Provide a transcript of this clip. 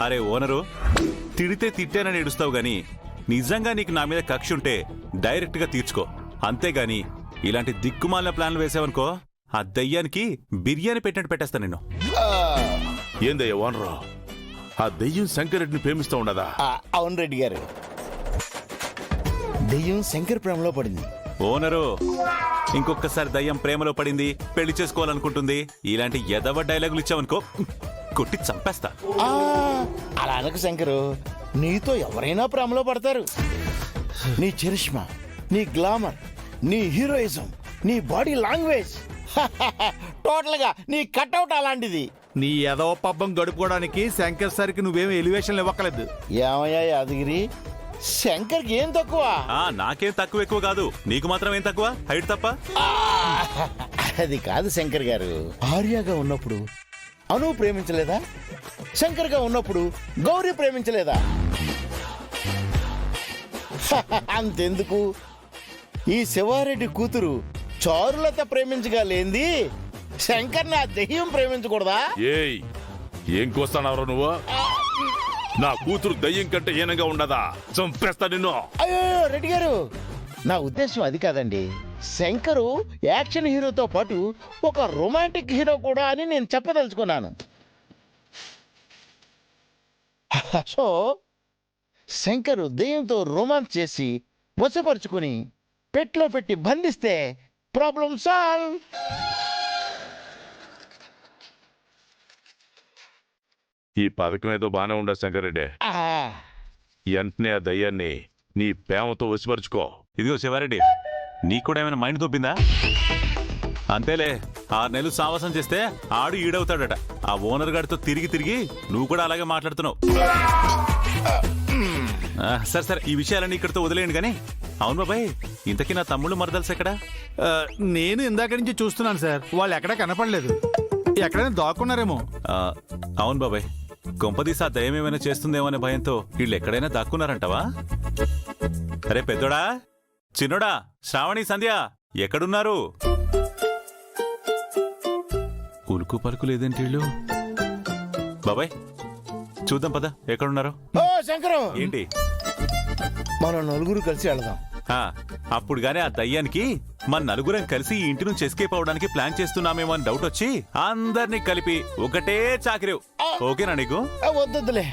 అరే ఓనరు, తిడితే తిట్టానని ఏడుస్తావు గాని నిజంగా నీకు నా మీద కక్ష ఉంటే డైరెక్ట్ గా తీర్చుకో. అంతేగాని ఇలాంటి దిక్కుమాలిన ప్లాన్లు వేసావనుకో ఆ దయ్యానికి బిర్యానీ పెట్టినట్టు పెట్టేస్తా నిన్ను. ఏందయ్యా ఓనరు, ఆ దెయ్యం శంకరెడ్డిని ప్రేమిస్తూ ఉండదా? అవును రెడ్డి గారు, దెయ్యం శంకర్ ప్రేమలో పడింది. ఓనరు, ఇంకొకసారి దయ్యం ప్రేమలో పడింది, పెళ్లి చేసుకోవాలనుకుంటుంది, ఇలాంటి ఎదవ డైలాగులు ఇచ్చావనుకో కొట్టి చంపేస్తా. అలా అనకు శంకరు, నీతో ఎవరైనా ప్రేమలో పడతారు. నీ చరిష్మా, నీ గ్లామర్, నీ హీరోయిజం, నీ బాడీ లాంగ్వేజ్, టోటల్ గా నీ కట్అవుట్ అలాంటిది. నీ ఏదో పబ్బం గడుపుకోవడానికి శంకర్ సార్కి నువ్వేం ఎలివేషన్లు ఇవ్వక్కలేదు. ఏమయ్యా యాదగిరి, శంకర్కి ఏం తక్కువ? నాకేం తక్కువ ఎక్కువ కాదు, నీకు మాత్రం ఏం తక్కువ, హైట్ తప్ప. అది కాదు శంకర్ గారు, ఆర్యగా ఉన్నప్పుడు అను ప్రేమించలేదా? శంకర్ గా ఉన్నప్పుడు గౌరీ ప్రేమించలేదా? అంతెందుకు, ఈ శివారెడ్డి కూతురు చారులత ప్రేమించగా లేంది శంకర్ నా దెయ్యం ప్రేమించకూడదా? ఏయ్, ఏం కోస్తానవరా నువ్వు? నా కూతురు దయ్యం కంటే హీనంగా ఉండదా? చంపేస్తా నిన్ను. అయ్యో రెడ్డి గారు, నా ఉద్దేశం అది కాదండి. శంకరు యాక్షన్ హీరోతో పాటు ఒక రొమాంటిక్ హీరో కూడా అని నేను చెప్పదలుచుకున్నాను. సో శంకరు దెయ్యంతో రొమాన్స్ చేసి వశపరుచుకుని పెట్లో పెట్టి బంధిస్తే ప్రాబ్లం సాల్వ్. ఈ పథకం ఏదో బానే ఉండదు శంకరెడ్డి. వెంటనే ఆ దయ్యాన్ని నీ ప్రేమతో వసిపరుచుకో. ఇదిగో శివారెడ్డి, నీకు కూడా ఏమైనా మైండ్ దొబ్బిందా? అంతేలే, 6 నెలలు సావాసం చేస్తే ఆడు ఈడవుతాడట. ఆ ఓనర్ గారితో తిరిగి తిరిగి నువ్వు కూడా అలాగే మాట్లాడుతున్నావు. సరే సరే, ఈ విషయాలన్నీ ఇక్కడితో వదిలేయండి కానీ, అవును బాబాయ్, ఇంతకీ నా తమ్ముళ్ళు మరదల్స్ ఎక్కడా? నేను ఇందాక నుంచి చూస్తున్నాను సార్, వాళ్ళు ఎక్కడా కనపడలేదు. ఎక్కడైనా దాక్కున్నారేమో. అవును బాబాయ్, కొంపదీసి ఆ దయ్యం ఏమైనా చేస్తుందేమో అనే భయంతో వీళ్ళు ఎక్కడైనా దాక్కున్నారంటవా? అరే పెద్దోడా, చిన్నోడా, శ్రావణి, సంధ్య ఎక్కడున్నారు? ఉలుకు పలుకు లేదేంటి వీళ్ళు? బాబాయ్ చూద్దాం పద, ఎక్కడున్నారో. ఓ శంకరం, ఏంటి? మనం నలుగురు కలిసి వెళదాం. అప్పుడు గానీ ఆ దయ్యానికి మన నలుగురం కలిసి ఈ ఇంటి నుంచి ఎస్కేప్ అవడానికి ప్లాన్ చేస్తున్నామేమో అని డౌట్ వచ్చి అందరినీ కలిపి ఒకటే చాకిరేవు. ఓకేనా నీకు? వద్దులే.